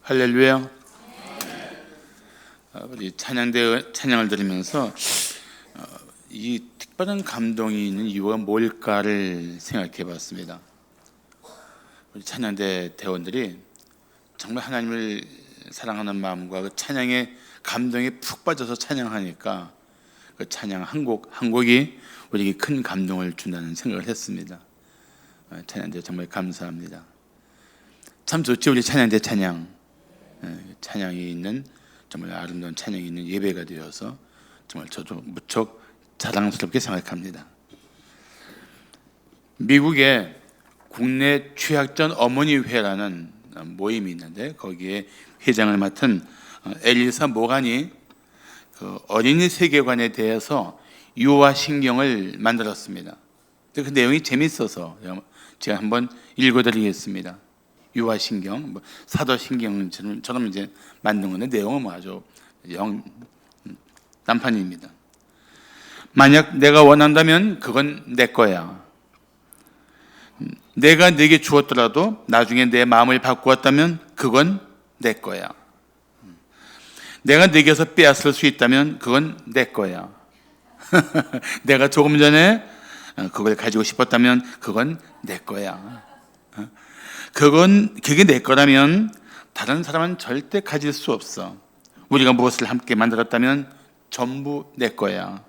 할렐루야. 우리 찬양을 들으면서 이 특별한 감동이 있는 이유가 뭘까를 생각해 봤습니다. 우리 찬양대 대원들이 정말 하나님을 사랑하는 마음과 그 찬양의 감동에 푹 빠져서 찬양하니까 그 찬양 한 곡이 우리에게 큰 감동을 준다는 생각을 했습니다. 찬양대 정말 감사합니다. 참 좋죠. 우리 찬양대 찬양이 있는 정말 아름다운 찬양이 있는 예배가 되어서 정말 저도 무척 자랑스럽게 생각합니다. 미국의 국내 취약전 어머니회라는 모임이 있는데 거기에 회장을 맡은 엘리사 모간이 그 어린이 세계관에 대해서 유아 신경을 만들었습니다. 그 내용이 재밌어서 제가 한번 읽어드리겠습니다. 유아신경, 사도신경처럼 이제 만든 건데 내용은 뭐 아주 딴판입니다. 만약 내가 원한다면 그건 내 거야. 내가 네게 주었더라도 나중에 내 마음을 바꾸었다면 그건 내 거야. 내가 네게서 빼앗을 수 있다면 그건 내 거야. 내가 조금 전에 그걸 가지고 싶었다면 그건 내 거야. 그게 내 거라면 다른 사람은 절대 가질 수 없어. 우리가 무엇을 함께 만들었다면 전부 내 거야.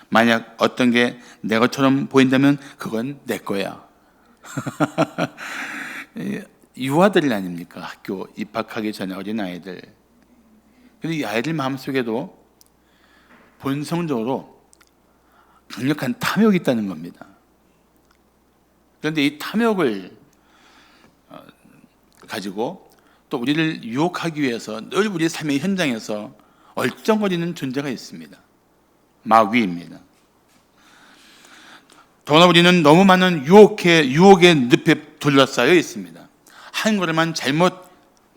만약 어떤 게 내 것처럼 보인다면 그건 내 거야. 유아들 아닙니까? 학교 입학하기 전에 어린아이들. 근데 이 아이들 마음속에도 본성적으로 강력한 탐욕이 있다는 겁니다. 그런데 이 탐욕을 가지고 또 우리를 유혹하기 위해서 늘 우리 삶의 현장에서 얼쩡거리는 존재가 있습니다. 마귀입니다. 더구나 우리는 너무 많은 유혹의 늪에 둘러싸여 있습니다. 한 걸음만 잘못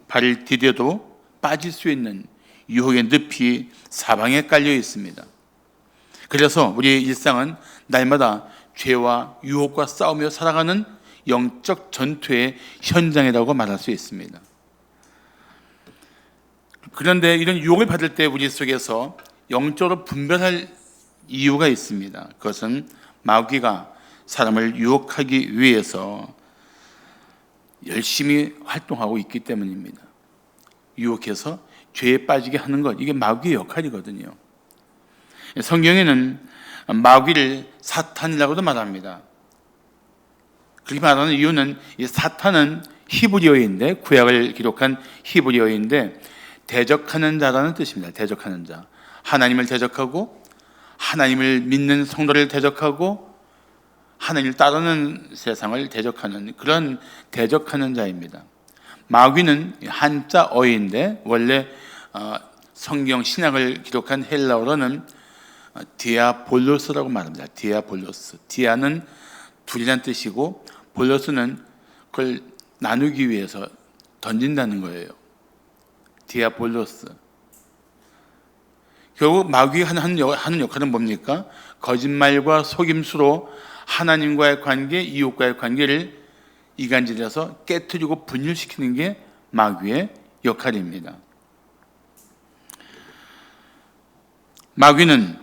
발을 디뎌도 빠질 수 있는 유혹의 늪이 사방에 깔려 있습니다. 그래서 우리의 일상은 날마다 죄와 유혹과 싸우며 살아가는 영적 전투의 현장이라고 말할 수 있습니다. 그런데 이런 유혹을 받을 때 우리 속에서 영적으로 분별할 이유가 있습니다. 그것은 마귀가 사람을 유혹하기 위해서 열심히 활동하고 있기 때문입니다. 유혹해서 죄에 빠지게 하는 것, 이게 마귀의 역할이거든요. 성경에는 마귀를 사탄이라고도 말합니다. 그렇게 말하는 이유는 이 사탄은 히브리어인데, 구약을 기록한 히브리어인데 대적하는 자라는 뜻입니다. 대적하는 자, 하나님을 대적하고 하나님을 믿는 성도를 대적하고 하나님을 따르는 세상을 대적하는 그런 대적하는 자입니다. 마귀는 한자 어인데 원래 성경 신약을 기록한 헬라어로는 디아볼로스라고 말합니다. 디아볼로스. 디아는 둘이란 뜻이고 볼로스는 그걸 나누기 위해서 던진다는 거예요. 디아볼로스. 결국 마귀가 하는 역할은 뭡니까? 거짓말과 속임수로 하나님과의 관계, 이웃과의 관계를 이간질해서 깨트리고 분열시키는 게 마귀의 역할입니다. 마귀는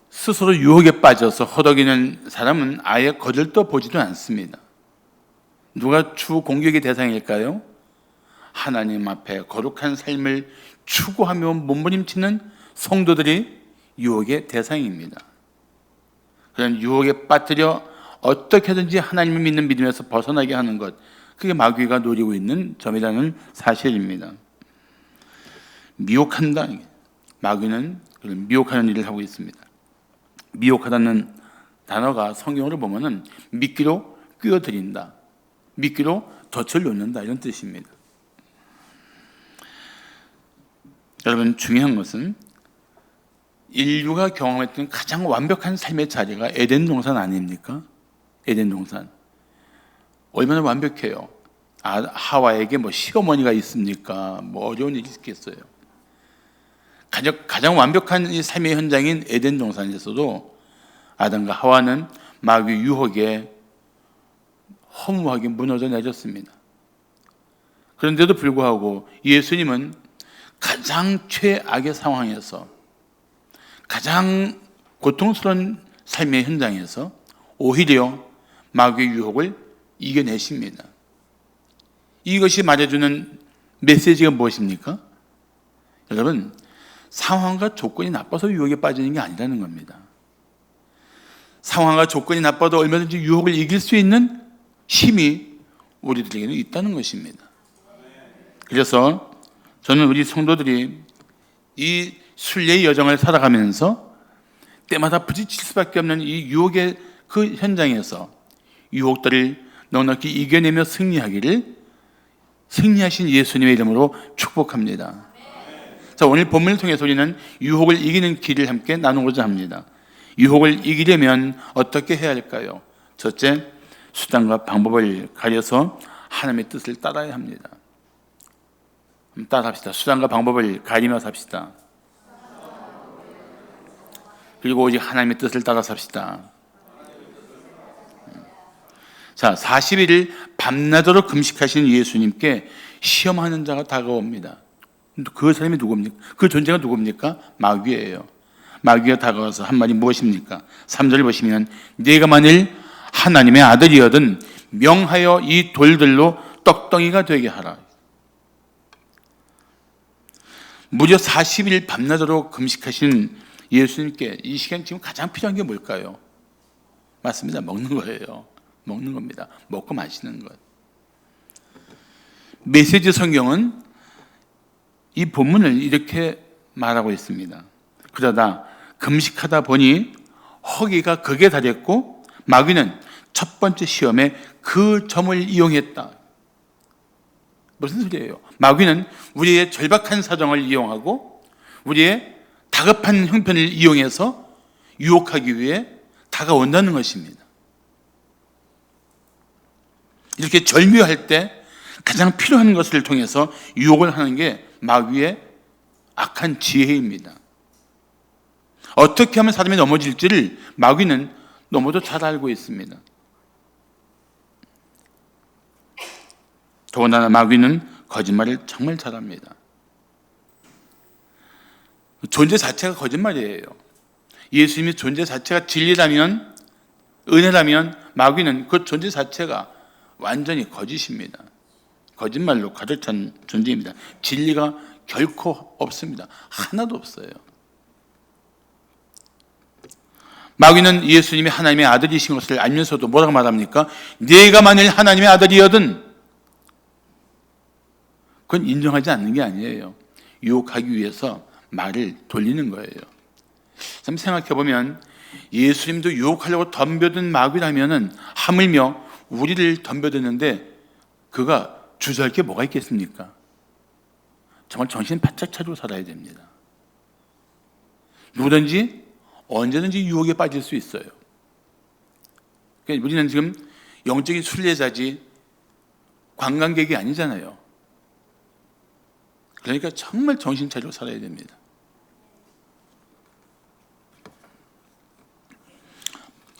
스스로 유혹에 빠져서 허덕이는 사람은 아예 거들떠 보지도 않습니다. 누가 주 공격의 대상일까요? 하나님 앞에 거룩한 삶을 추구하며 몸부림치는 성도들이 유혹의 대상입니다. 그런 유혹에 빠뜨려 어떻게든지 하나님을 믿는 믿음에서 벗어나게 하는 것, 그게 마귀가 노리고 있는 점이라는 사실입니다. 미혹한다. 마귀는 미혹하는 일을 하고 있습니다. 미혹하다는 단어가 성경으로 보면은 미끼로 끼어들인다, 미끼로 덫을 놓는다, 이런 뜻입니다. 여러분, 중요한 것은 인류가 경험했던 가장 완벽한 삶의 자리가 에덴 동산 아닙니까? 에덴 동산 얼마나 완벽해요. 하와에게 뭐 시어머니가 있습니까? 뭐 어려운 일이 있겠어요. 가장 완벽한 이 삶의 현장인 에덴 동산에서도 아담과 하와는 마귀 유혹에 허무하게 무너져 내렸습니다. 그런데도 불구하고 예수님은 가장 최악의 상황에서, 가장 고통스러운 삶의 현장에서 오히려 마귀의 유혹을 이겨내십니다. 이것이 말해주는 메시지가 무엇입니까? 여러분, 상황과 조건이 나빠서 유혹에 빠지는 게 아니라는 겁니다. 상황과 조건이 나빠도 얼마든지 유혹을 이길 수 있는 힘이 우리들에게는 있다는 것입니다. 그래서 저는 우리 성도들이 이 순례의 여정을 살아가면서 때마다 부딪힐 수밖에 없는 이 유혹의 그 현장에서 유혹들을 넉넉히 이겨내며 승리하신 예수님의 이름으로 축복합니다. 자, 오늘 본문을 통해서 우리는 유혹을 이기는 길을 함께 나누고자 합니다. 유혹을 이기려면 어떻게 해야 할까요? 첫째, 수단과 방법을 가려서 하나님의 뜻을 따라야 합니다. 따라합시다. 수단과 방법을 가리며 삽시다. 그리고 오직 하나님의 뜻을 따라 삽시다. 자, 40일을 밤낮으로 금식하신 예수님께 시험하는 자가 다가옵니다. 그 사람이 누굽니까? 그 존재가 누굽니까? 마귀예요. 마귀가 다가와서 한 말이 무엇입니까? 3절을 보시면 네가 만일 하나님의 아들이거든 명하여 이 돌들로 떡덩이가 되게 하라. 무려 40일 밤낮으로 금식하신 예수님께 이 시간 지금 가장 필요한 게 뭘까요? 맞습니다. 먹는 거예요. 먹는 겁니다. 먹고 마시는 것. 메시지 성경은 이 본문을 이렇게 말하고 있습니다. 그러다 금식하다 보니 허기가 극에 달했고 마귀는 첫 번째 시험에 그 점을 이용했다. 무슨 소리예요? 마귀는 우리의 절박한 사정을 이용하고 우리의 다급한 형편을 이용해서 유혹하기 위해 다가온다는 것입니다. 이렇게 절묘할 때 가장 필요한 것을 통해서 유혹을 하는 게 마귀의 악한 지혜입니다. 어떻게 하면 사람이 넘어질지를 마귀는 너무도 잘 알고 있습니다. 더군다나 마귀는 거짓말을 정말 잘합니다. 존재 자체가 거짓말이에요. 예수님의 존재 자체가 진리라면, 은혜라면 마귀는 그 존재 자체가 완전히 거짓입니다. 거짓말로 가득 찬 존재입니다. 진리가 결코 없습니다. 하나도 없어요. 마귀는 예수님이 하나님의 아들이신 것을 알면서도 뭐라고 말합니까? 네가 만일 하나님의 아들이거든. 그건 인정하지 않는 게 아니에요. 유혹하기 위해서 말을 돌리는 거예요. 참 생각해보면 예수님도 유혹하려고 덤벼든 마귀라면은 하물며 우리를 덤벼드는데 그가 주저할 게 뭐가 있겠습니까? 정말 정신 바짝 차리고 살아야 됩니다. 누구든지 언제든지 유혹에 빠질 수 있어요. 그러니까 우리는 지금 영적인 순례자지 관광객이 아니잖아요. 그러니까 정말 정신 차리고 살아야 됩니다.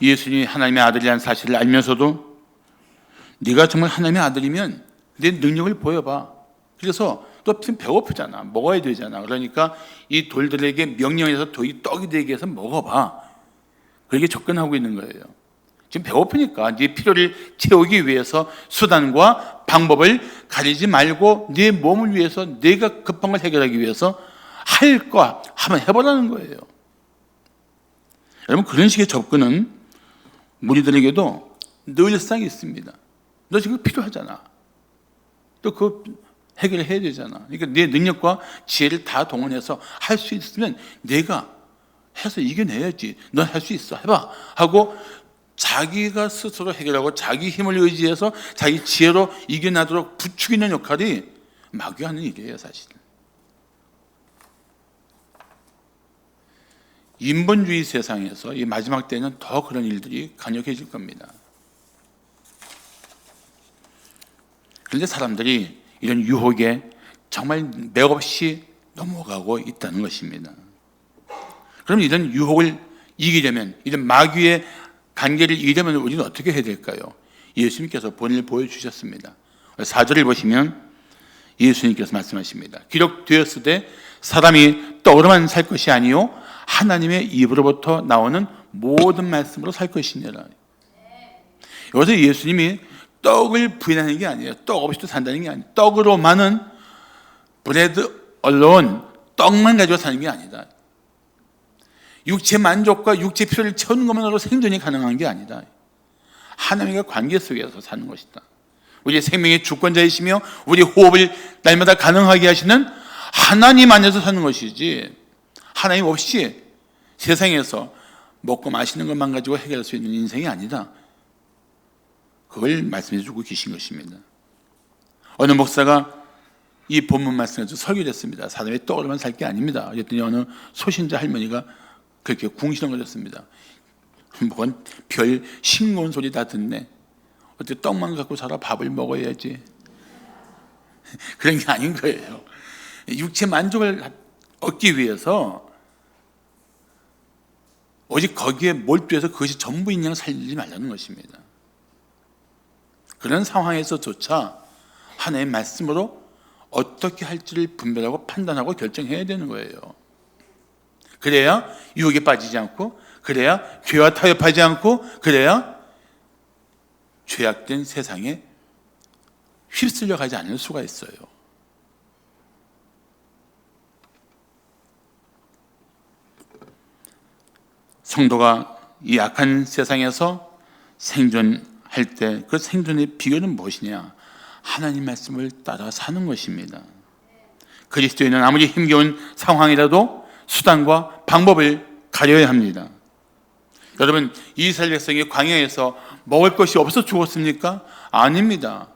예수님이 하나님의 아들이라는 사실을 알면서도 네가 정말 하나님의 아들이면 내 능력을 보여봐. 그래서 또 배고프잖아. 먹어야 되잖아. 그러니까 이 돌들에게 명령해서 떡이 되게 해서 먹어봐. 그렇게 접근하고 있는 거예요. 지금 배고프니까 네 필요를 채우기 위해서 수단과 방법을 가리지 말고 네 몸을 위해서 네가 급한 걸 해결하기 위해서 할 거 한번 해보라는 거예요. 여러분, 그런 식의 접근은 우리들에게도 늘상 있습니다. 너 지금 필요하잖아. 또 그거 해결해야 되잖아. 그러니까 내 능력과 지혜를 다 동원해서 할 수 있으면 내가 해서 이겨내야지. 넌 할 수 있어. 해봐. 하고 자기가 스스로 해결하고 자기 힘을 의지해서 자기 지혜로 이겨나도록 부추기는 역할이 마귀가 하는 일이에요, 사실. 인본주의 세상에서 이 마지막 때는 더 그런 일들이 강력해질 겁니다. 그런데 사람들이 이런 유혹에 정말 맥없이 넘어가고 있다는 것입니다. 그럼 이런 유혹을 이기려면, 이런 마귀의 관계를 이기려면 우리는 어떻게 해야 될까요? 예수님께서 본인을 보여주셨습니다. 4절을 보시면 예수님께서 말씀하십니다. 기록되었으되 사람이 떡으로만 살 것이 아니요 하나님의 입으로부터 나오는 모든 말씀으로 살 것이니라. 여기서 예수님이 떡을 부인하는 게 아니에요. 떡 없이도 산다는 게 아니에요. 떡으로만은 브레드 alone, 떡만 가지고 사는 게 아니다. 육체 만족과 육체 필요를 채우는 것만으로 생존이 가능한 게 아니다. 하나님과 관계 속에서 사는 것이다. 우리의 생명의 주권자이시며 우리 호흡을 날마다 가능하게 하시는 하나님 안에서 사는 것이지, 하나님 없이 세상에서 먹고 마시는 것만 가지고 해결할 수 있는 인생이 아니다. 그걸 말씀해 주고 계신 것입니다. 어느 목사가 이 본문 말씀을 설교를 했습니다. 사람이 떡으로만 살 게 아닙니다. 그랬더니 어느 소신자 할머니가 그렇게 궁시렁거렸습니다. 뭔 별 싱거운 소리 다 듣네. 어떻게 떡만 갖고 살아? 밥을 먹어야지. 그런 게 아닌 거예요. 육체 만족을 얻기 위해서 오직 거기에 몰두해서 그것이 전부인 양 살지 말라는 것입니다. 그런 상황에서조차 하나님의 말씀으로 어떻게 할지를 분별하고 판단하고 결정해야 되는 거예요. 그래야 유혹에 빠지지 않고, 그래야 죄와 타협하지 않고, 그래야 죄악된 세상에 휩쓸려 가지 않을 수가 있어요. 성도가 이 악한 세상에서 생존할 때 그 생존의 비결은 무엇이냐? 하나님 말씀을 따라 사는 것입니다. 그리스도인은 아무리 힘겨운 상황이라도 수단과 방법을 가려야 합니다. 여러분, 이스라엘 백성이 광야에서 먹을 것이 없어 죽었습니까? 아닙니다.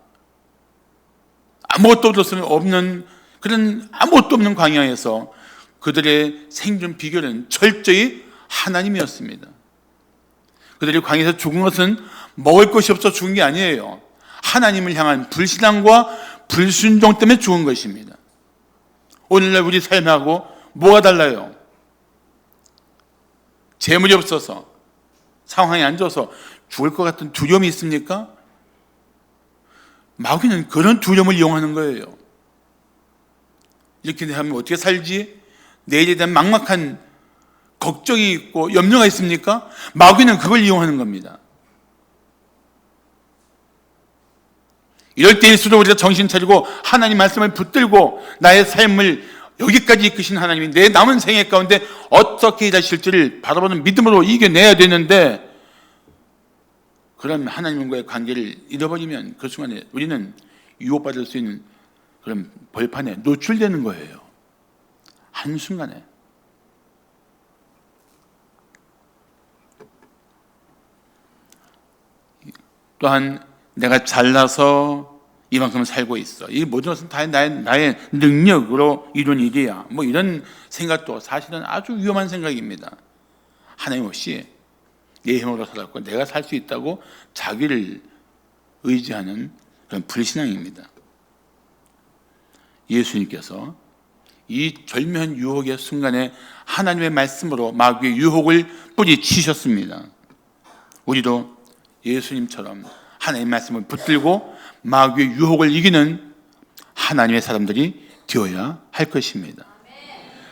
아무것도 없는 그런 아무것도 없는 광야에서 그들의 생존 비결은 철저히 하나님이었습니다. 그들이 광야에서 죽은 것은 먹을 것이 없어 죽은 게 아니에요. 하나님을 향한 불신앙과 불순종 때문에 죽은 것입니다. 오늘날 우리 삶하고 뭐가 달라요? 재물이 없어서, 상황이 안 좋아서 죽을 것 같은 두려움이 있습니까? 마귀는 그런 두려움을 이용하는 거예요. 이렇게 하면 어떻게 살지? 내일에 대한 막막한 걱정이 있고 염려가 있습니까? 마귀는 그걸 이용하는 겁니다. 이럴 때일수록 우리가 정신 차리고 하나님 말씀을 붙들고 나의 삶을 여기까지 이끄신 하나님이 내 남은 생애 가운데 어떻게 일하실지를 바라보는 믿음으로 이겨내야 되는데, 그런 하나님과의 관계를 잃어버리면 그 순간에 우리는 유혹받을 수 있는 그런 벌판에 노출되는 거예요. 한순간에. 또한 내가 잘나서 이만큼 살고 있어, 이 모든 것은 다 나의 능력으로 이룬 일이야, 뭐 이런 생각도 사실은 아주 위험한 생각입니다. 하나님 없이 내 힘으로 살았고 내가 살 수 있다고 자기를 의지하는 그런 불신앙입니다. 예수님께서 이 절묘한 유혹의 순간에 하나님의 말씀으로 마귀의 유혹을 뿌리치셨습니다. 우리도 예수님처럼 하나님의 말씀을 붙들고 마귀의 유혹을 이기는 하나님의 사람들이 되어야 할 것입니다.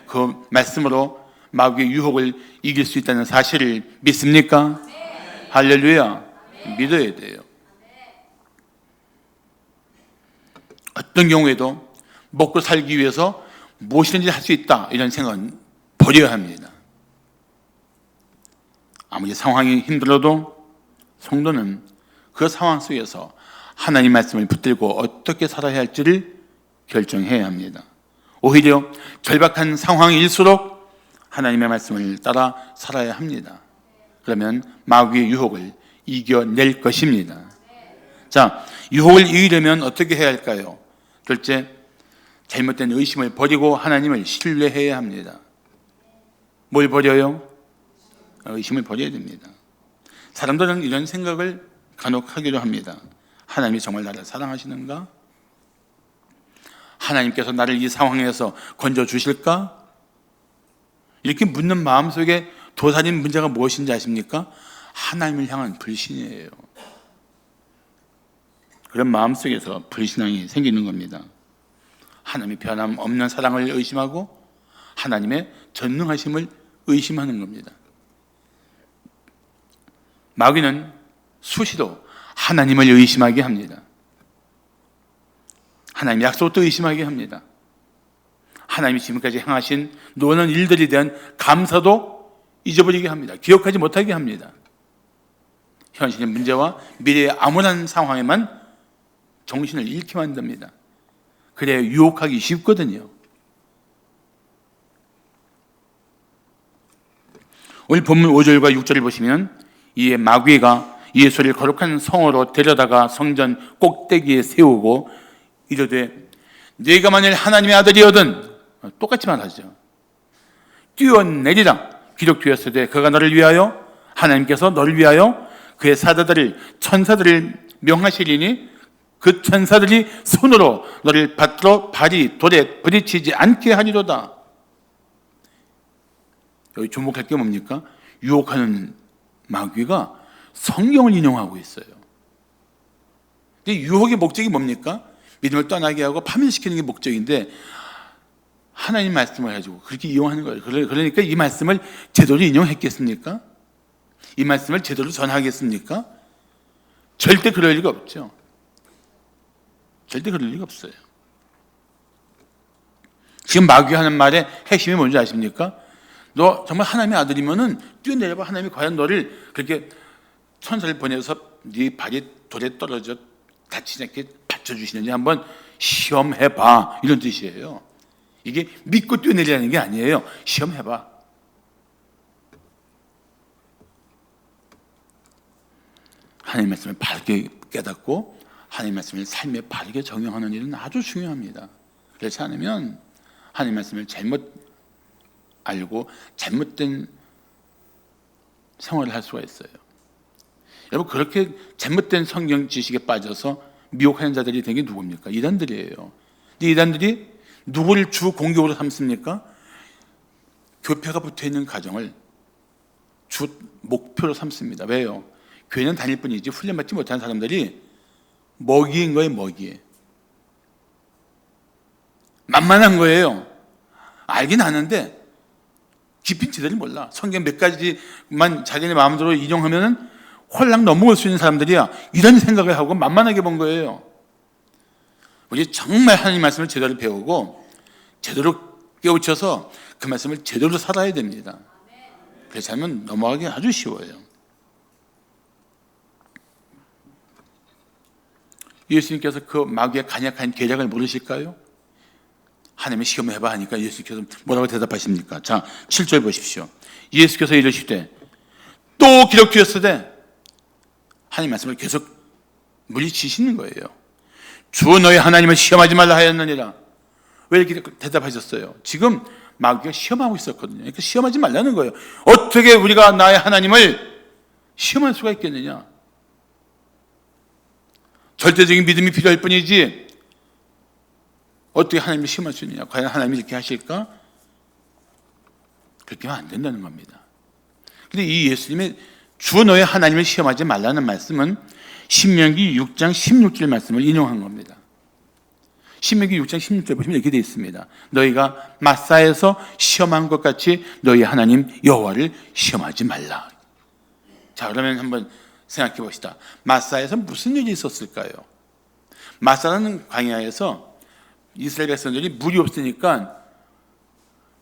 그 말씀으로 마귀의 유혹을 이길 수 있다는 사실을 믿습니까? 할렐루야. 믿어야 돼요. 어떤 경우에도 먹고 살기 위해서 무엇이든지 할 수 있다, 이런 생각은 버려야 합니다. 아무리 상황이 힘들어도 성도는 그 상황 속에서 하나님 말씀을 붙들고 어떻게 살아야 할지를 결정해야 합니다. 오히려 절박한 상황일수록 하나님의 말씀을 따라 살아야 합니다. 그러면 마귀의 유혹을 이겨낼 것입니다. 자, 유혹을 이기려면 어떻게 해야 할까요? 둘째, 잘못된 의심을 버리고 하나님을 신뢰해야 합니다. 뭘 버려요? 의심을 버려야 됩니다. 사람들은 이런 생각을 간혹 하기도 합니다. 하나님이 정말 나를 사랑하시는가? 하나님께서 나를 이 상황에서 건져주실까? 이렇게 묻는 마음속에 도사린 문제가 무엇인지 아십니까? 하나님을 향한 불신이에요. 그런 마음속에서 불신앙이 생기는 겁니다. 하나님의 변함없는 사랑을 의심하고 하나님의 전능하심을 의심하는 겁니다. 마귀는 수시로 하나님을 의심하게 합니다. 하나님 약속도 의심하게 합니다. 하나님이 지금까지 행하신 노는 일들에 대한 감사도 잊어버리게 합니다. 기억하지 못하게 합니다. 현실의 문제와 미래의 암울한 상황에만 정신을 잃게 만듭니다. 그래야 유혹하기 쉽거든요. 오늘 본문 5절과 6절을 보시면 이에 마귀가 예수를 거룩한 성으로 데려다가 성전 꼭대기에 세우고 이르되 네가 만일 하나님의 아들이거든, 똑같이 말하죠. 뛰어내리라. 기록되었으되 그가 너를 위하여, 하나님께서 너를 위하여 그의 사자들을, 천사들을 명하시리니 그 천사들이 손으로 너를 받들어 발이 돌에 부딪히지 않게 하리로다. 여기 주목할 게 뭡니까? 유혹하는 마귀가 성경을 인용하고 있어요. 근데 유혹의 목적이 뭡니까? 믿음을 떠나게 하고 파멸시키는 게 목적인데 하나님 말씀을 가지고 그렇게 이용하는 거예요. 그러니까 이 말씀을 제대로 인용했겠습니까? 이 말씀을 제대로 전하겠습니까? 절대 그럴 리가 없죠. 절대 그럴 리가 없어요. 지금 마귀가 하는 말의 핵심이 뭔지 아십니까? 너 정말 하나님의 아들이면은 뛰어내려봐. 하나님이 과연 너를 그렇게 천사를 보내서 네 발이 돌에 떨어져 다치지 않게 받쳐주시는지 한번 시험해봐. 이런 뜻이에요. 이게 믿고 뛰어내리라는 게 아니에요. 시험해봐. 하나님 말씀을 바르게 깨닫고 하나님 말씀을 삶에 바르게 적용하는 일은 아주 중요합니다. 그렇지 않으면 하나님 말씀을 잘못 알고 잘못된 생활을 할 수가 있어요. 여러분, 그렇게 잘못된 성경 지식에 빠져서 미혹하는 자들이 된 게 누굽니까? 이단들이에요. 근데 이단들이 누구를 주 공격으로 삼습니까? 교회가 붙어있는 가정을 주 목표로 삼습니다. 왜요? 교회는 다닐 뿐이지 훈련받지 못한 사람들이 먹이인 거예요. 먹이. 만만한 거예요. 알긴 아는데 깊은 지대를 몰라. 성경 몇 가지만 자기네 마음대로 인용하면은 홀랑 넘어올 수 있는 사람들이야. 이런 생각을 하고 만만하게 본 거예요. 우리 정말 하나님 말씀을 제대로 배우고 제대로 깨우쳐서 그 말씀을 제대로 살아야 됩니다. 그렇지 않으면 넘어가기 아주 쉬워요. 예수님께서 그 마귀의 간약한 계략을 모르실까요? 하나님의 시험을 해봐 하니까 예수님께서 뭐라고 대답하십니까? 자, 7절 보십시오. 예수께서 이르시되 또 기록되었으되, 하나님 말씀을 계속 물리치시는 거예요. 주 너의 하나님을 시험하지 말라 하였느니라. 왜 이렇게 대답하셨어요? 지금 마귀가 시험하고 있었거든요. 그러니까 시험하지 말라는 거예요. 어떻게 우리가 나의 하나님을 시험할 수가 있겠느냐? 절대적인 믿음이 필요할 뿐이지 어떻게 하나님을 시험할 수 있느냐? 과연 하나님이 이렇게 하실까? 그렇게 하면 안 된다는 겁니다. 근데 이 예수님의 주 너의 하나님을 시험하지 말라는 말씀은 신명기 6장 16절 말씀을 인용한 겁니다. 신명기 6장 16절 보시면 이렇게 되어 있습니다. 너희가 마사에서 시험한 것 같이 너희 하나님 여호와를 시험하지 말라. 자, 그러면 한번 생각해 봅시다. 마사에서 무슨 일이 있었을까요? 마사라는 광야에서 이스라엘 백성들이 물이 없으니까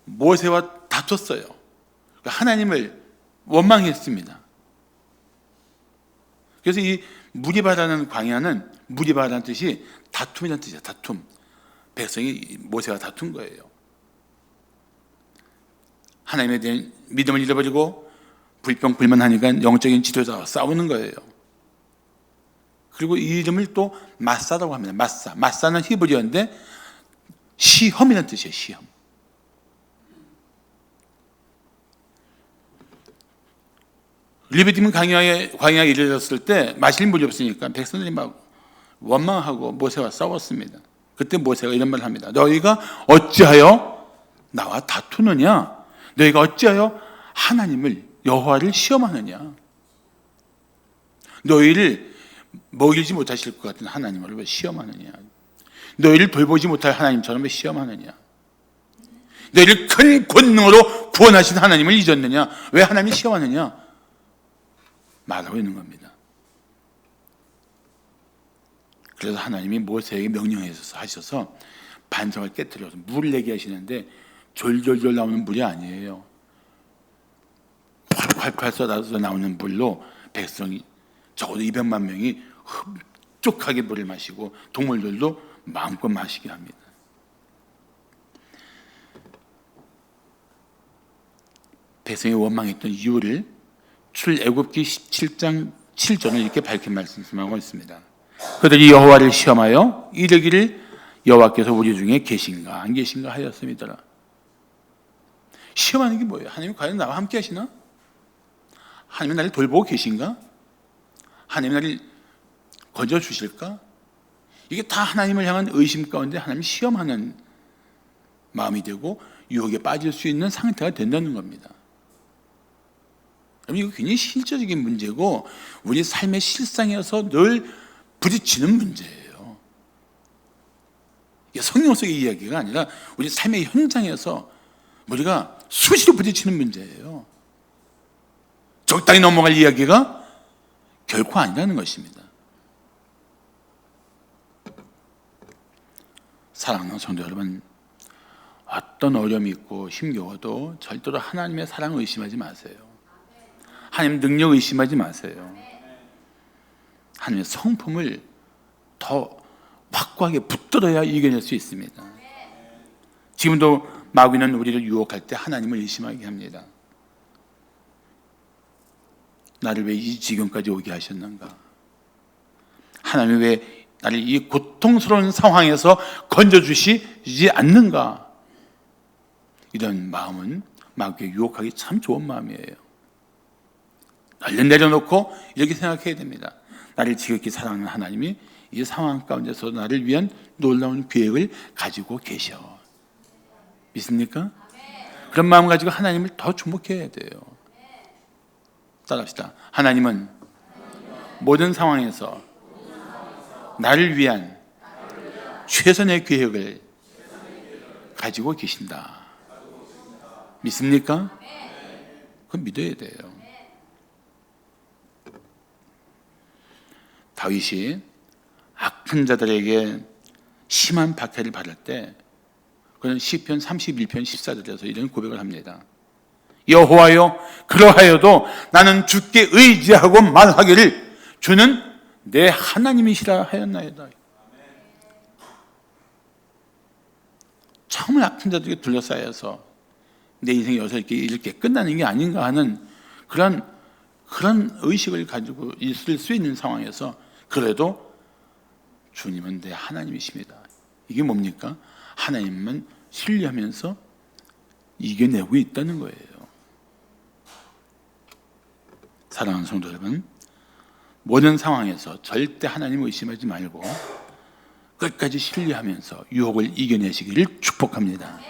모세와 다퉜어요. 하나님을 원망했습니다. 그래서 이 무리바라는 광야는, 무리바라는 뜻이 다툼이라는 뜻이에요. 다툼. 백성이 모세와 다툰 거예요. 하나님에 대한 믿음을 잃어버리고 불평불만하니까 영적인 지도자와 싸우는 거예요. 그리고 이 이름을 또 마사라고 합니다. 마사. 마사는 히브리어인데 시험이라는 뜻이에요. 시험. 리베디문 광야에 이르렀을 때 마실 물이 없으니까 백성들이 막 원망하고 모세와 싸웠습니다. 그때 모세가 이런 말을 합니다. 너희가 어찌하여 나와 다투느냐? 너희가 어찌하여 하나님을, 여호와를 시험하느냐? 너희를 먹이지 못하실 것 같은 하나님을 왜 시험하느냐? 너희를 돌보지 못할 하나님처럼 왜 시험하느냐? 너희를 큰 권능으로 구원하신 하나님을 잊었느냐? 왜 하나님이 시험하느냐? 말하고 있는 겁니다. 그래서 하나님이 모세에게 명령하셔서 반석을 깨뜨려서 물을 내게 하시는데 졸졸졸 나오는 물이 아니에요. 콸콸콸 쏟아져 나오는 물로 백성이 적어도 200만 명이 흡족하게 물을 마시고 동물들도 마음껏 마시게 합니다. 백성이 원망했던 이유를 출애굽기 17장 7절을 이렇게 밝게 말씀하고 있습니다. 그들이 여호와를 시험하여 이르기를 여호와께서 우리 중에 계신가 안 계신가 하였음이더라. 시험하는 게 뭐예요? 하나님이 과연 나와 함께 하시나? 하나님이 나를 돌보고 계신가? 하나님이 나를 건져 주실까? 이게 다 하나님을 향한 의심 가운데 하나님이 시험하는 마음이 되고 유혹에 빠질 수 있는 상태가 된다는 겁니다. 이거 굉장히 실질적인 문제고 우리 삶의 실상에서 늘 부딪히는 문제예요. 이게 성경 속의 이야기가 아니라 우리 삶의 현장에서 우리가 수시로 부딪히는 문제예요. 적당히 넘어갈 이야기가 결코 아니라는 것입니다. 사랑하는 성도 여러분, 어떤 어려움이 있고 힘겨워도 절대로 하나님의 사랑을 의심하지 마세요. 하나님 능력 의심하지 마세요. 하나님의 성품을 더 확고하게 붙들어야 이겨낼 수 있습니다. 지금도 마귀는 우리를 유혹할 때 하나님을 의심하게 합니다. 나를 왜 이 지경까지 오게 하셨는가? 하나님이 왜 나를 이 고통스러운 상황에서 건져주시지 않는가? 이런 마음은 마귀에 유혹하기 참 좋은 마음이에요. 얼른 내려놓고 이렇게 생각해야 됩니다. 나를 지극히 사랑하는 하나님이 이 상황 가운데서 나를 위한 놀라운 계획을 가지고 계셔. 믿습니까? 그런 마음 가지고 하나님을 더 주목해야 돼요. 따라합시다. 하나님은 모든 상황에서 나를 위한 최선의 계획을 가지고 계신다. 믿습니까? 그건 믿어야 돼요. 다윗이 악한 자들에게 심한 박해를 받을 때 그는 시편 31편 14절에서 이런 고백을 합니다. 여호와여, 그러하여도 나는 주께 의지하고 말하기를 주는 내 하나님이시라 하였나이다. 정말 악한 자들에게 둘러싸여서 내 인생이 여기서 이렇게 끝나는 게 아닌가 하는 그런 의식을 가지고 있을 수 있는 상황에서 그래도 주님은 내 하나님이십니다. 이게 뭡니까? 하나님만 신뢰하면서 이겨내고 있다는 거예요. 사랑하는 성도 여러분, 모든 상황에서 절대 하나님을 의심하지 말고 끝까지 신뢰하면서 유혹을 이겨내시기를 축복합니다.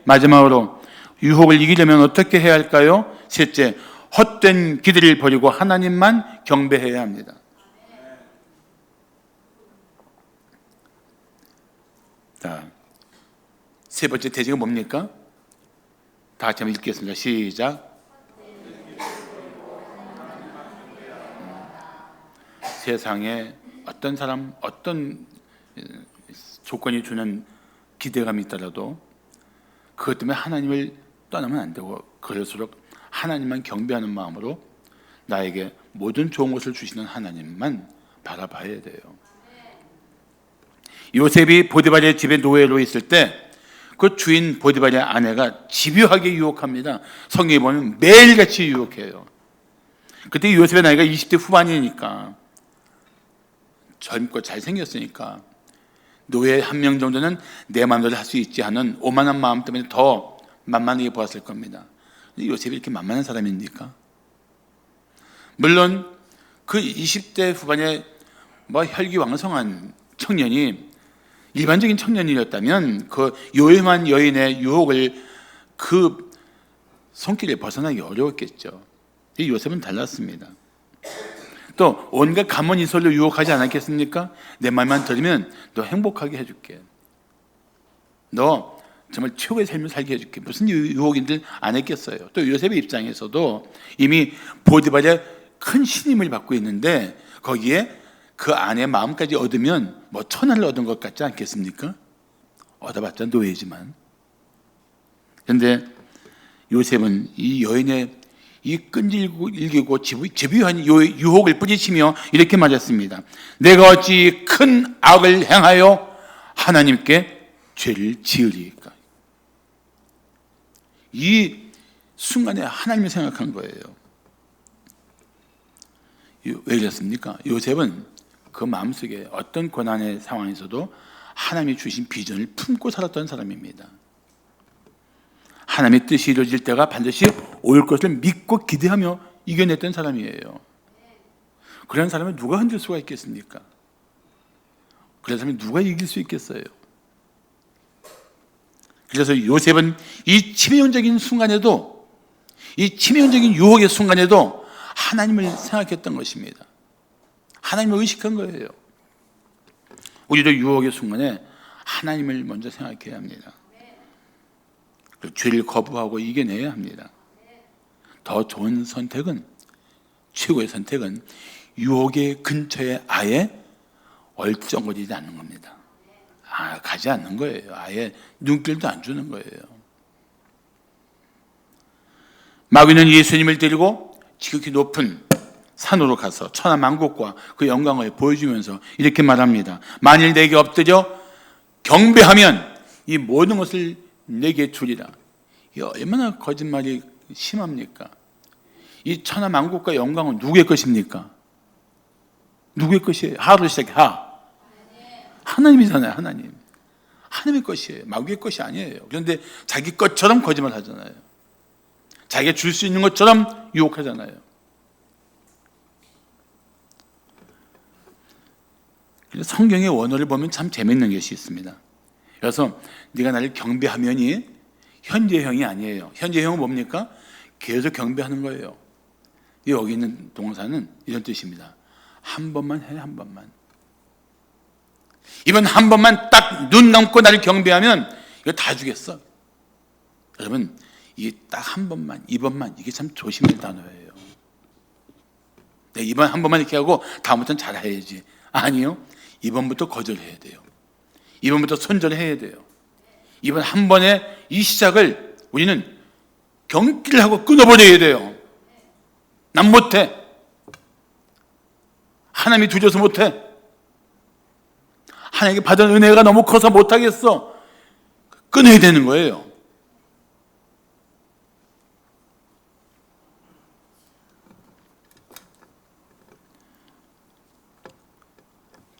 마지막으로 유혹을 이기려면 어떻게 해야 할까요? 셋째, 헛된 기대를 버리고 하나님만 경배해야 합니다. 자, 세 번째 대지가 뭡니까? 다 같이 한번 읽겠습니다. 시작. 세상에 어떤 사람, 어떤 조건이 주는 기대감이 있더라도 그것 때문에 하나님을 떠나면 안 되고, 그럴수록 하나님만 경배하는 마음으로 나에게 모든 좋은 것을 주시는 하나님만 바라봐야 돼요. 요셉이 보디발의 집에 노예로 있을 때 그 주인 보디발의 아내가 집요하게 유혹합니다. 성경에 보면 매일같이 유혹해요. 그때 요셉의 나이가 20대 후반이니까 젊고 잘생겼으니까 노예 한 명 정도는 내 마음대로 할 수 있지 하는 오만한 마음 때문에 더 만만하게 보았을 겁니다. 근데 요셉이 이렇게 만만한 사람입니까? 물론 그 20대 후반에 혈기왕성한 청년이 일반적인 청년이었다면 그 요염한 여인의 유혹을 그 손길에 벗어나기 어려웠겠죠. 이 요셉은 달랐습니다. 또 온갖 가문이설로 유혹하지 않았겠습니까? 내 말만 들으면 너 행복하게 해줄게. 너 정말 최고의 삶을 살게 해줄게. 무슨 유혹인들 안 했겠어요. 또 요셉의 입장에서도 이미 보디발의 큰 신임을 받고 있는데 거기에 그 아내의 마음까지 얻으면 뭐 천하를 얻은 것 같지 않겠습니까? 얻어봤자 노예지만. 그런데 요셉은 이 여인의 이 끈질기고 집요한 유혹을 뿌리치며 이렇게 말했습니다. 내가 어찌 큰 악을 행하여 하나님께 죄를 지으리까. 이 순간에 하나님을 생각한 거예요. 왜 그랬습니까? 요셉은 그 마음속에 어떤 고난의 상황에서도 하나님이 주신 비전을 품고 살았던 사람입니다. 하나님의 뜻이 이루어질 때가 반드시 올 것을 믿고 기대하며 이겨냈던 사람이에요. 그런 사람을 누가 흔들 수가 있겠습니까? 그런 사람이 누가 이길 수 있겠어요? 그래서 요셉은 이 치명적인 순간에도, 이 치명적인 유혹의 순간에도 하나님을 생각했던 것입니다. 하나님을 의식한 거예요. 우리도 유혹의 순간에 하나님을 먼저 생각해야 합니다. 죄를 거부하고 이겨내야 합니다. 더 좋은 선택은, 최고의 선택은 유혹의 근처에 아예 얼쩡거리지 않는 겁니다. 가지 않는 거예요. 아예 눈길도 안 주는 거예요. 마귀는 예수님을 데리고 지극히 높은 산으로 가서 천하만국과 그 영광을 보여주면서 이렇게 말합니다. 만일 내게 엎드려 경배하면 이 모든 것을 내게 주리라. 이 얼마나 거짓말이 심합니까? 이 천하만국과 영광은 누구의 것입니까? 누구의 것이에요? 하로 시작해 하. 하나님이잖아요. 하나님의 것이에요. 마귀의 것이 아니에요. 그런데 자기 것처럼 거짓말 하잖아요. 자기가 줄 수 있는 것처럼 유혹하잖아요. 그래서 성경의 원어를 보면 참 재밌는 것이 있습니다. 그래서 네가 나를 경배하면이 현재형이 아니에요. 현재형은 뭡니까? 계속 경배하는 거예요. 여기 있는 동사는 이런 뜻입니다. 한 번만 해, 한 번만. 이번 한 번만 딱 눈 감고 나를 경배하면 이거 다 주겠어. 여러분, 이 딱 한 번만, 이번만, 이게 참 조심할 단어예요. 네, 이번 한 번만 이렇게 하고 다음부터는 잘해야지. 아니요. 이번부터 거절해야 돼요. 이번부터 손절해야 돼요. 이번 한 번에 이 시작을 우리는 경기를 하고 끊어버려야 돼요. 난 못해. 하나님이 두줘서 못해. 하나님께 받은 은혜가 너무 커서 못하겠어. 끊어야 되는 거예요.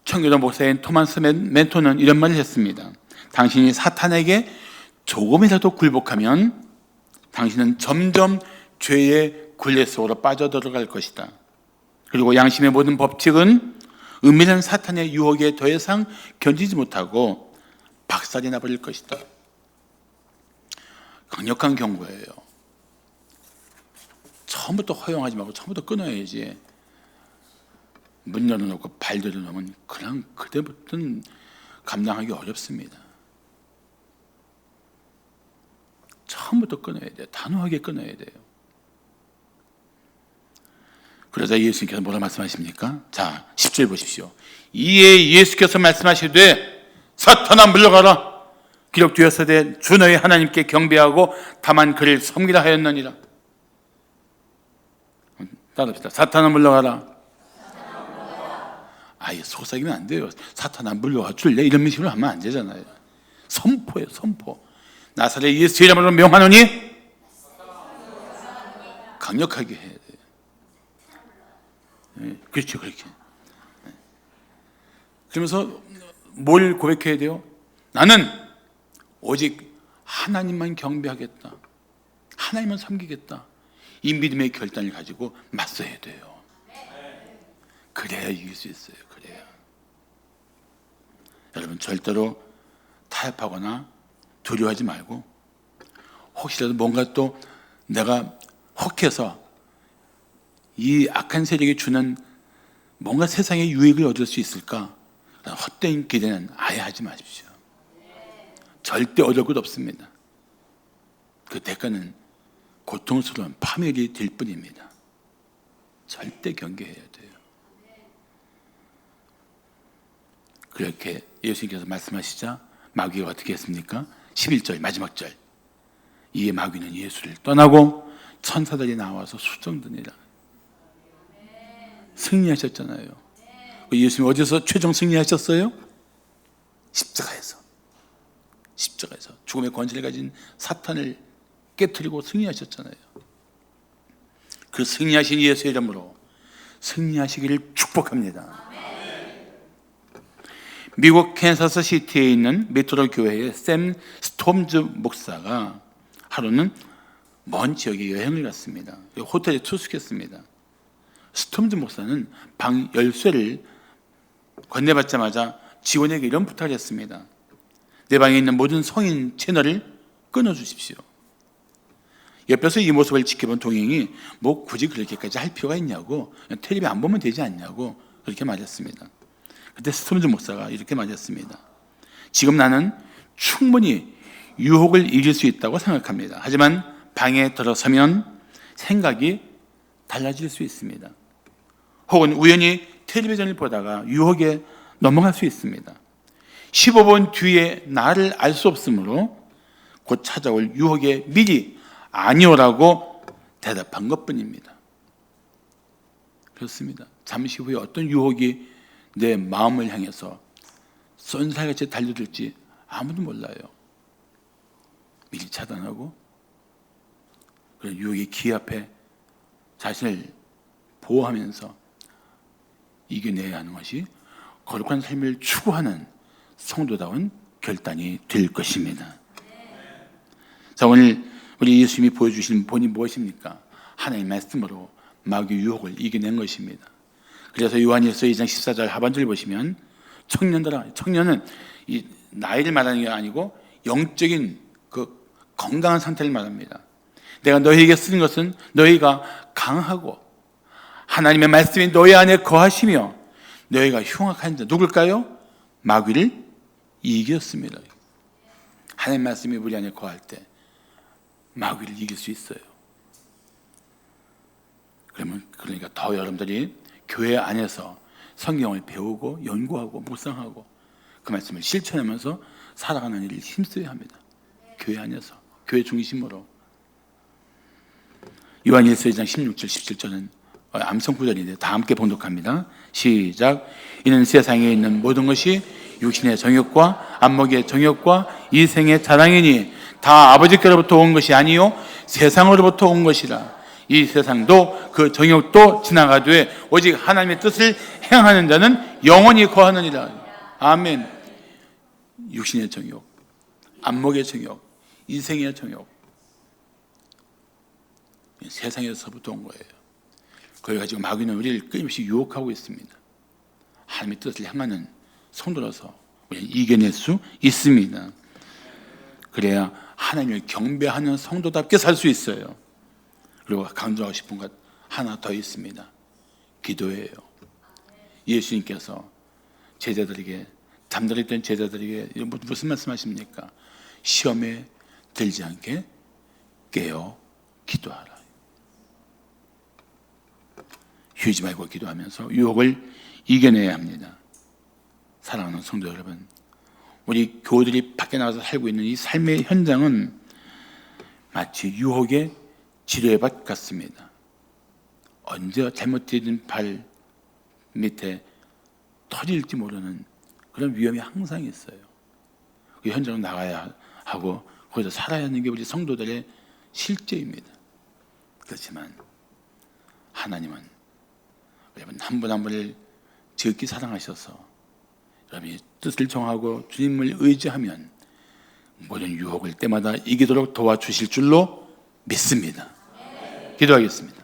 청교도 목사인 토마스 멘토는 이런 말을 했습니다. 당신이 사탄에게 조금이라도 굴복하면 당신은 점점 죄의 굴레 속으로 빠져들어갈 것이다. 그리고 양심의 모든 법칙은 은밀한 사탄의 유혹에 더 이상 견디지 못하고 박살이 나버릴 것이다. 강력한 경고예요. 처음부터 허용하지 말고 처음부터 끊어야지. 문 열어놓고 발 들여놓으면 그냥 그때부터는 감당하기 어렵습니다. 처음부터 끊어야 돼요. 단호하게 끊어야 돼요. 그러자 예수님께서 뭐라 말씀하십니까? 자, 10절 보십시오. 이에 예수께서 말씀하시되 사탄아 물러가라. 기록되었으되 주 너희 하나님께 경배하고 다만 그를 섬기라 하였느니라. 따라합시다. 사탄아 물러가라. 아예 속삭이면 안 돼요. 사탄아 물러가 줄래? 이런 식으로 하면 안 되잖아요. 선포예요. 선포. 나사렛 예수 이름으로 명하노니 강력하게 해야 돼요. 네, 그렇죠. 그렇게. 네. 그러면서 뭘 고백해야 돼요? 나는 오직 하나님만 경배하겠다. 하나님만 섬기겠다. 이 믿음의 결단을 가지고 맞서야 돼요. 그래야 이길 수 있어요. 그래야. 여러분 절대로 타협하거나 두려워하지 말고 혹시라도 뭔가 또 내가 혹해서 이 악한 세력이 주는 뭔가 세상에 유익을 얻을 수 있을까? 헛된 기대는 아예 하지 마십시오. 절대 얻을 것 없습니다. 그 대가는 고통스러운 파멸이 될 뿐입니다. 절대 경계해야 돼요. 그렇게 예수님께서 말씀하시자 마귀가 어떻게 했습니까? 11절 마지막 절, 이에 마귀는 예수를 떠나고 천사들이 나와서 수정드니라. 승리하셨잖아요. 예수님 어디서 최종 승리하셨어요? 십자가에서 죽음의 권세를 가진 사탄을 깨트리고 승리하셨잖아요. 그 승리하신 예수의 이름으로 승리하시기를 축복합니다. 미국 캔사스 시티에 있는 메트로 교회의 샘 스톰즈 목사가 하루는 먼 지역에 여행을 갔습니다. 호텔에 투숙했습니다. 스톰즈 목사는 방 열쇠를 건네받자마자 직원에게 이런 부탁을 했습니다. 내 방에 있는 모든 성인 채널을 끊어주십시오. 옆에서 이 모습을 지켜본 동행이 뭐 굳이 그렇게까지 할 필요가 있냐고, 텔레비 안 보면 되지 않냐고 그렇게 말했습니다. 그때 스톰즈 목사가 이렇게 말했습니다. 지금 나는 충분히 유혹을 이길 수 있다고 생각합니다. 하지만 방에 들어서면 생각이 달라질 수 있습니다. 혹은 우연히 텔레비전을 보다가 유혹에 넘어갈 수 있습니다. 15분 뒤에 나를 알 수 없으므로 곧 찾아올 유혹에 미리 아니오라고 대답한 것뿐입니다. 그렇습니다. 잠시 후에 어떤 유혹이 내 마음을 향해서 쏜살같이 달려들지 아무도 몰라요. 미리 차단하고 그런 유혹의 기 앞에 자신을 보호하면서 이겨내야 하는 것이 거룩한 삶을 추구하는 성도다운 결단이 될 것입니다. 자, 오늘 우리 예수님이 보여주신 본이 무엇입니까? 하나님의 말씀으로 마귀의 유혹을 이겨낸 것입니다. 그래서 요한일서 2장 14절 하반절 보시면 청년은 이 나이를 말하는 게 아니고 영적인 그 건강한 상태를 말합니다. 내가 너희에게 쓰는 것은 너희가 강하고 하나님의 말씀이 너희 안에 거하시며 너희가 흉악한 자 누굴까요? 마귀를 이겼습니다. 하나님의 말씀이 우리 안에 거할 때 마귀를 이길 수 있어요. 그러니까 더 여러분들이 교회 안에서 성경을 배우고 연구하고 묵상하고 그 말씀을 실천하면서 살아가는 일을 힘써야 합니다. 교회 안에서, 교회 중심으로. 요한일서 2장 16절 17절은 암송 구절인데 다 함께 봉독합니다. 시작. 이는 세상에 있는 모든 것이 육신의 정욕과 안목의 정욕과 이생의 자랑이니 다 아버지께로부터 온 것이 아니요 세상으로부터 온 것이라. 이 세상도 그 정욕도 지나가되 오직 하나님의 뜻을 행하는 자는 영원히 거하느니라. 아멘. 육신의 정욕, 안목의 정욕, 이생의 정욕, 세상에서부터 온 거예요. 그걸 가지고 마귀는 우리를 끊임없이 유혹하고 있습니다. 하나님의 뜻을 향하는 성도로서 우리는 이겨낼 수 있습니다. 그래야 하나님을 경배하는 성도답게 살 수 있어요. 그리고 강조하고 싶은 것 하나 더 있습니다. 기도예요. 예수님께서 제자들에게, 잠들었던 제자들에게 무슨 말씀하십니까? 시험에 들지 않게 깨어 기도하라. 쉬지 말고 기도하면서 유혹을 이겨내야 합니다. 사랑하는 성도 여러분, 우리 교우들이 밖에 나가서 살고 있는 이 삶의 현장은 마치 유혹의 치료의 밭 같습니다. 언제 잘못된 발 밑에 터질지 모르는 그런 위험이 항상 있어요. 그 현장으로 나가야 하고 거기서 살아야 하는 게 우리 성도들의 실제입니다. 그렇지만 하나님은 여러분 한 분 한 분을 지극히 사랑하셔서 여러분이 뜻을 정하고 주님을 의지하면 모든 유혹을 때마다 이기도록 도와주실 줄로 믿습니다. 기도하겠습니다.